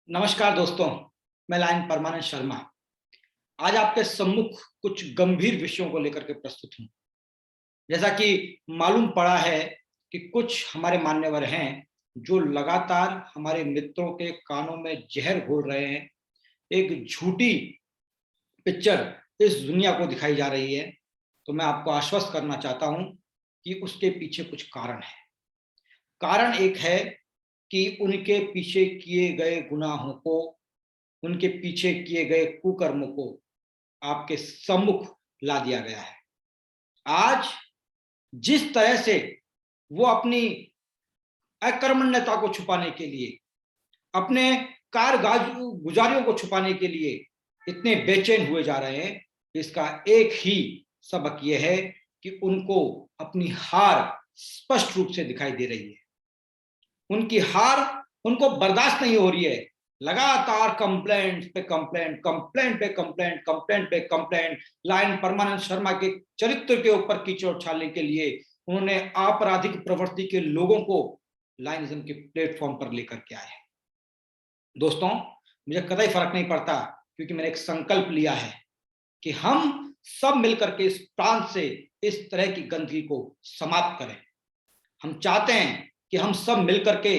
नमस्कार दोस्तों, मैं लायन परमानंद शर्मा आज आपके सम्मुख कुछ गंभीर विषयों को लेकर के प्रस्तुत हूं। जैसा कि मालूम पड़ा है कि कुछ हमारे मान्यवर हैं जो लगातार हमारे मित्रों के कानों में जहर घोल रहे हैं। एक झूठी पिक्चर इस दुनिया को दिखाई जा रही है, तो मैं आपको आश्वस्त करना चाहता हूं कि उसके पीछे कुछ कारण है। कारण एक है कि उनके पीछे किए गए गुनाहों को, उनके पीछे किए गए कुकर्मों को आपके सम्मुख ला दिया गया है। आज जिस तरह से वो अपनी अकर्मण्यता को छुपाने के लिए, अपने गुजारियों को छुपाने के लिए इतने बेचैन हुए जा रहे हैं, इसका एक ही सबक यह है कि उनको अपनी हार स्पष्ट रूप से दिखाई दे रही है। उनकी हार उनको बर्दाश्त नहीं हो रही है। लगातार कंप्लेंट पे कंप्लेंट, कंप्लेंट पे कंप्लेंट, कंप्लेंट पे कंप्लेंट। लायन परमानंद शर्मा के चरित्र के ऊपर कीचड़ उछालने के लिए उन्होंने आपराधिक प्रवृत्ति के लोगों को लायनिज्म के प्लेटफॉर्म पर लेकर के आए। दोस्तों, मुझे कतई फर्क नहीं पड़ता, क्योंकि मैंने एक संकल्प लिया है कि हम सब मिलकर के इस प्रांत से इस तरह की गंदगी को समाप्त करें। हम चाहते हैं कि हम सब मिलकर के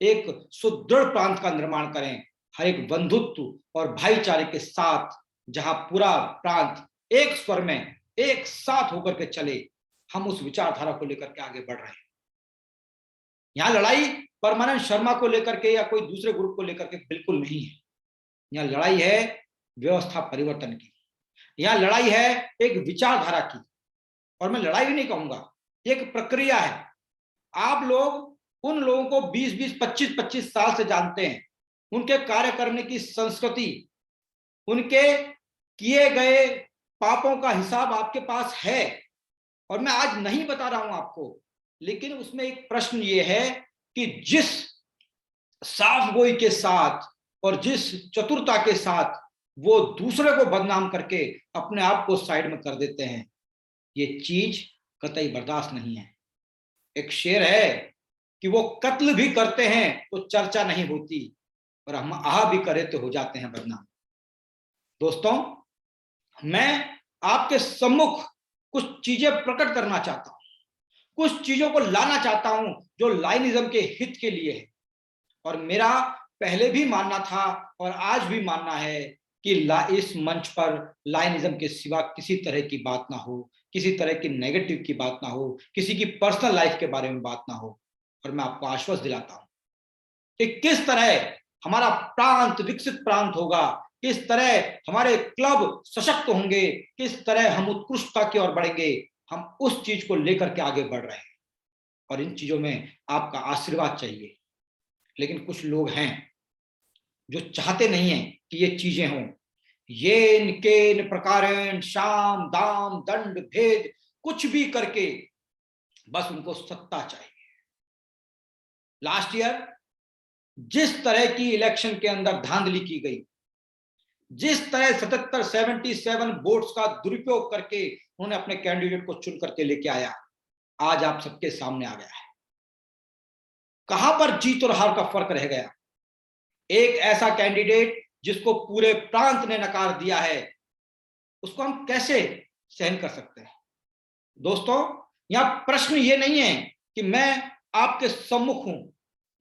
एक सुदृढ़ प्रांत का निर्माण करें, हर एक बंधुत्व और भाईचारे के साथ, जहां पूरा प्रांत एक स्वर में एक साथ होकर के चले। हम उस विचारधारा को लेकर के आगे बढ़ रहे हैं। यहां लड़ाई परमानंद शर्मा को लेकर के या कोई दूसरे ग्रुप को लेकर के बिल्कुल नहीं है। यहां लड़ाई है व्यवस्था परिवर्तन की। यहां लड़ाई है एक विचारधारा की। और मैं लड़ाई भी नहीं कहूंगा, एक प्रक्रिया है। आप लोग उन लोगों को 20-20, 25-25 साल से जानते हैं। उनके कार्य करने की संस्कृति, उनके किए गए पापों का हिसाब आपके पास है। और मैं आज नहीं बता रहा हूं आपको, लेकिन उसमें एक प्रश्न ये है कि जिस साफ गोई के साथ और जिस चतुरता के साथ वो दूसरे को बदनाम करके अपने आप को साइड में कर देते हैं, ये चीज कतई बर्दाश्त नहीं है। एक शेर है कि वो कत्ल भी करते हैं तो चर्चा नहीं होती, और हम आह भी करें तो हो जाते हैं बदनाम। दोस्तों, मैं आपके सम्मुख कुछ चीजें प्रकट करना चाहता हूं, कुछ चीजों को लाना चाहता हूं जो लायनिज्म के हित के लिए है। और मेरा पहले भी मानना था और आज भी मानना है कि इस मंच पर लायनिज्म के सिवा किसी तरह की बात ना हो, किसी तरह की नेगेटिव की बात ना हो, किसी की पर्सनल लाइफ के बारे में बात ना हो। और मैं आपको आश्वस्त दिलाता हूं कि किस तरह हमारा प्रांत विकसित प्रांत होगा, किस तरह हमारे क्लब सशक्त होंगे, किस तरह हम उत्कृष्टता की ओर बढ़ेंगे। हम उस चीज को लेकर के आगे बढ़ रहे हैं और इन चीजों में आपका आशीर्वाद चाहिए। लेकिन कुछ लोग हैं जो चाहते नहीं है कि ये चीजें हों। ये केन प्रकारेण शाम दाम दंड भेद कुछ भी करके बस उनको सत्ता चाहिए। लास्ट ईयर जिस तरह की इलेक्शन के अंदर धांधली की गई, जिस तरह 77 वोट्स का दुरुपयोग करके उन्होंने अपने कैंडिडेट को चुन करके लेके आया, आज आप सबके सामने आ गया है। कहां पर जीत और हार का फर्क रह गया? एक ऐसा कैंडिडेट जिसको पूरे प्रांत ने नकार दिया है, उसको हम कैसे सहन कर सकते हैं? दोस्तों, यहां प्रश्न ये नहीं है कि मैं आपके सम्मुख हूं।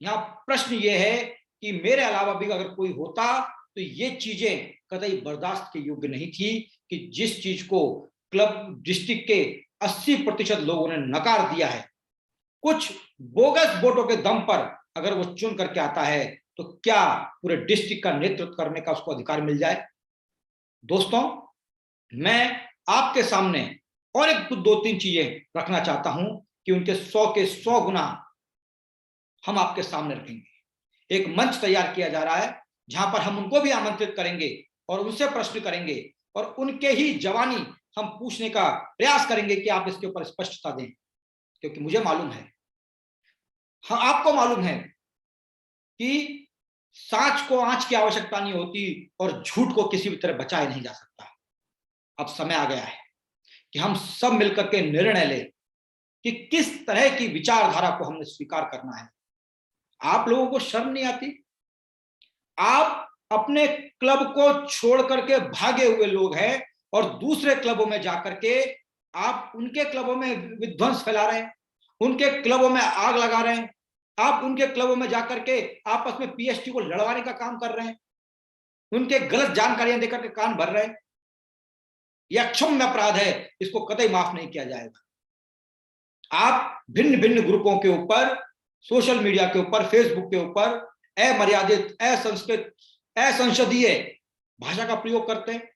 यहां प्रश्न ये है कि मेरे अलावा भी अगर कोई होता तो ये चीजें कतई बर्दाश्त के योग्य नहीं थी कि जिस चीज को क्लब डिस्ट्रिक्ट के 80% लोगों ने नकार दिया है, कुछ बोगस वोटों के दम पर अगर वो चुन करके आता है, तो क्या पूरे डिस्ट्रिक्ट का नेतृत्व करने का उसको अधिकार मिल जाए? दोस्तों, मैं आपके सामने और एक 2-3 चीजें रखना चाहता हूं कि उनके 100 के 100 गुना हम आपके सामने रखेंगे। एक मंच तैयार किया जा रहा है जहां पर हम उनको भी आमंत्रित करेंगे और उनसे प्रश्न करेंगे और उनके ही जवानी हम पूछने का प्रयास करेंगे कि आप इसके ऊपर स्पष्टता दें। क्योंकि मुझे मालूम है, हाँ, आपको मालूम है कि सांच को आंच की आवश्यकता नहीं होती और झूठ को किसी भी तरह बचाया नहीं जा सकता। अब समय आ गया है कि हम सब मिलकर के निर्णय लें कि किस तरह की विचारधारा को हमने स्वीकार करना है। आप लोगों को शर्म नहीं आती? आप अपने क्लब को छोड़ करके भागे हुए लोग हैं और दूसरे क्लबों में जाकर के आप उनके क्लबों में विध्वंस फैला रहे हैं, उनके क्लबों में आग लगा रहे हैं, आप उनके क्लबों में जाकर के आपस में पीएचडी को लड़वाने का काम कर रहे हैं, उनके गलत जानकारियां देकर के कान भर रहे हैं। यह क्षम्य अपराध है, इसको कतई माफ नहीं किया जाएगा। आप भिन्न भिन्न ग्रुपों के ऊपर, सोशल मीडिया के ऊपर, फेसबुक के ऊपर अमर्यादित, असंस्कृत, असंसदीय भाषा का प्रयोग करते हैं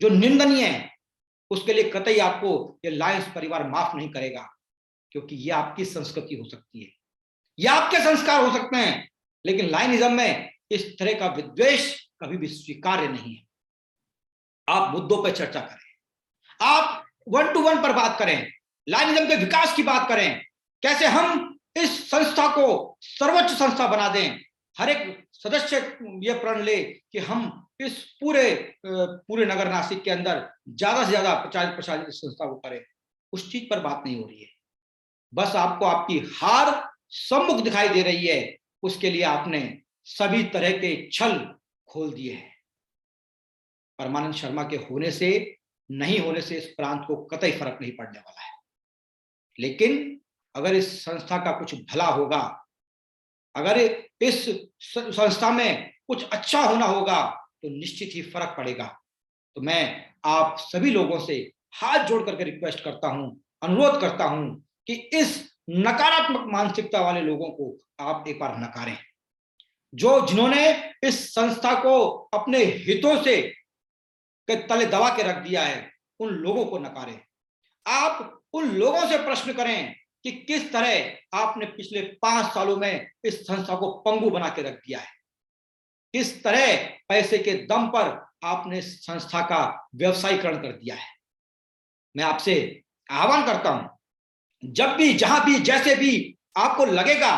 जो निंदनीय है। उसके लिए कतई आपको ये लायंस परिवार माफ नहीं करेगा, क्योंकि ये आपकी संस्कृति हो सकती है, ये आपके संस्कार हो सकते हैं, लेकिन लायनिज्म में इस तरह का विद्वेष कभी भी स्वीकार्य नहीं है। आप मुद्दों पर चर्चा करें, आप 1 to 1 पर बात करें, लायनिज्म के विकास की बात करें, कैसे हम इस संस्था को सर्वोच्च संस्था बना दें। हर एक सदस्य यह प्रण ले कि हम इस पूरे नगर नासिक के अंदर ज्यादा से ज्यादा प्रचारित संस्था को करें। उस चीज पर बात नहीं हो रही है, बस आपको आपकी हार सम्मुख दिखाई दे रही है, उसके लिए आपने सभी तरह के छल खोल दिए हैं। परमानंद शर्मा के होने से नहीं होने से इस प्रांत को कतई फर्क नहीं पड़ने वाला है, लेकिन अगर इस संस्था का कुछ भला होगा, अगर इस संस्था में कुछ अच्छा होना होगा, तो निश्चित ही फर्क पड़ेगा। तो मैं आप सभी लोगों से हाथ जोड़ करके रिक्वेस्ट करता हूं, अनुरोध करता हूं कि इस नकारात्मक मानसिकता वाले लोगों को आप एक बार नकारें। जिन्होंने इस संस्था को अपने हितों से के तले दबा के रख दिया है, उन लोगों को नकारें। आप उन लोगों से प्रश्न करें कि किस तरह आपने पिछले 5 सालों में इस संस्था को पंगु बना के रख दिया है, किस तरह पैसे के दम पर आपने संस्था का व्यवसायीकरण कर दिया है। मैं आपसे आह्वान करता हूं, जब भी, जहां भी, जैसे भी आपको लगेगा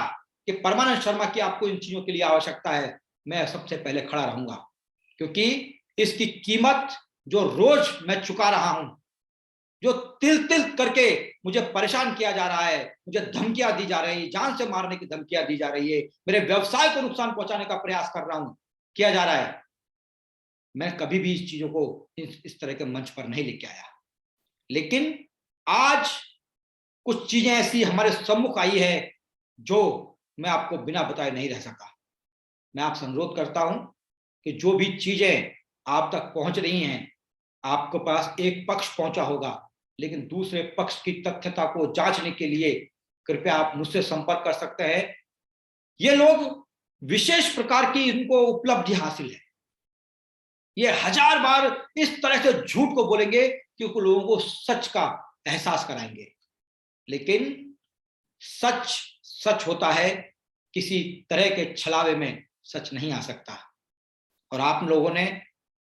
कि परमानंद शर्मा की आपको इन चीजों के लिए आवश्यकता है, मैं सबसे पहले खड़ा रहूंगा, क्योंकि इसकी कीमत जो रोज मैं चुका रहा हूं, जो तिल तिल करके मुझे परेशान किया जा रहा है, मुझे धमकियां दी जा रही है, जान से मारने की धमकियां दी जा रही है, मेरे व्यवसाय को नुकसान पहुंचाने का प्रयास कर रहा हूं, किया जा रहा है, मैं कभी भी इस चीजों को इस तरह के मंच पर नहीं लेके आया। लेकिन आज कुछ चीजें ऐसी हमारे सम्मुख आई है जो मैं आपको बिना बताए नहीं रह सका। मैं आपसे अनुरोध करता हूं कि जो भी चीजें आप तक पहुंच रही हैं, आपके पास एक पक्ष पहुंचा होगा, लेकिन दूसरे पक्ष की तथ्यता को जांचने के लिए कृपया आप मुझसे संपर्क कर सकते हैं। ये लोग विशेष प्रकार की इनको उपलब्धि हासिल है, ये 1000 बार इस तरह से झूठ को बोलेंगे कि लोगों को सच का एहसास कराएंगे, लेकिन सच सच होता है, किसी तरह के छलावे में सच नहीं आ सकता। और आप लोगों ने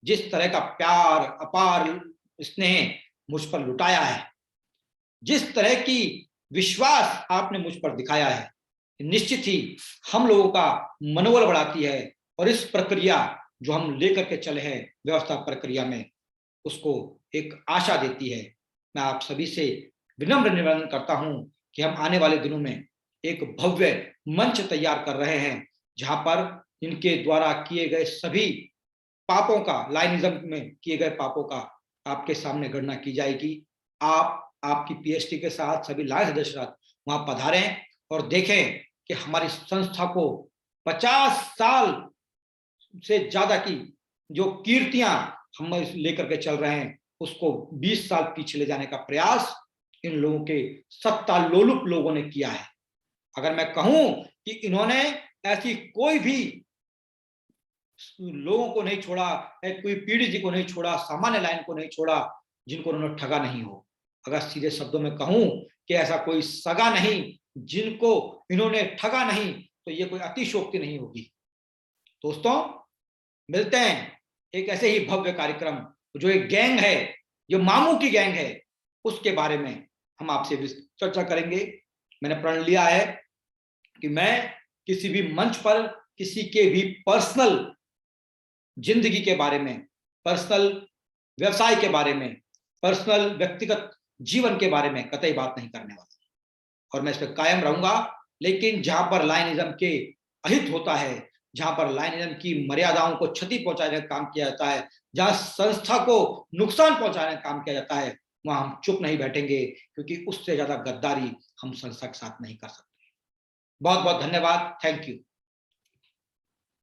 जिस तरह का प्यार, अपार स्नेह मुझ पर लुटाया है, जिस तरह की विश्वास आपने मुझ पर दिखाया है, निश्चित ही हम लोगों का मनोबल बढ़ाती है, और इस प्रक्रिया जो हम लेकर के चले हैं व्यवस्था प्रक्रिया में, उसको एक आशा देती है। मैं आप सभी से विनम्र निवेदन करता हूं कि हम आने वाले दिनों में एक भव्य मंच तैयार कर रहे हैं, जहां पर इनके द्वारा किए गए सभी पापों का, लायनिज्म में किए गए पापों का आपके सामने गणना की जाएगी। आप आपकी पीएचडी के साथ सभी लायंस सदस्य वहां पधारें और देखें कि हमारी संस्था को 50 साल से ज्यादा की जो कीर्तियां हम लेकर के चल रहे हैं, उसको 20 साल पीछे ले जाने का प्रयास इन लोगों के सत्ता लोलुप लोगों ने किया है। अगर मैं कहूं कि इन्होंने ऐसी कोई भी लोगों को नहीं छोड़ा, कोई पीढ़ी जी को नहीं छोड़ा, सामान्य लाइन को नहीं छोड़ा जिनको उन्होंने ठगा नहीं हो। अगर सीधे शब्दों में कहूं कि ऐसा कोई सगा नहीं जिनको इन्होंने ठगा नहीं, तो ये कोई अतिशोक्ति नहीं होगी। दोस्तों, मिलते हैं एक ऐसे ही भव्य कार्यक्रम, जो एक गैंग है, जो मामू की गैंग है, उसके बारे में हम आपसे चर्चा करेंगे। मैंने प्रण लिया है कि मैं किसी भी मंच पर किसी के भी पर्सनल जिंदगी के बारे में, पर्सनल व्यवसाय के बारे में, पर्सनल व्यक्तिगत जीवन के बारे में कतई बात नहीं करने वाला, और मैं इस पर कायम रहूंगा। लेकिन जहां पर लायनिज्म के अहित होता है, जहां पर लायनिज्म की मर्यादाओं को क्षति पहुंचाने का काम किया जाता है, जहां संस्था को नुकसान पहुंचाने का काम किया जाता है, वहां हम चुप नहीं बैठेंगे, क्योंकि उससे ज्यादा गद्दारी हम संस्था के साथ नहीं कर सकते। बहुत बहुत धन्यवाद। Thank you.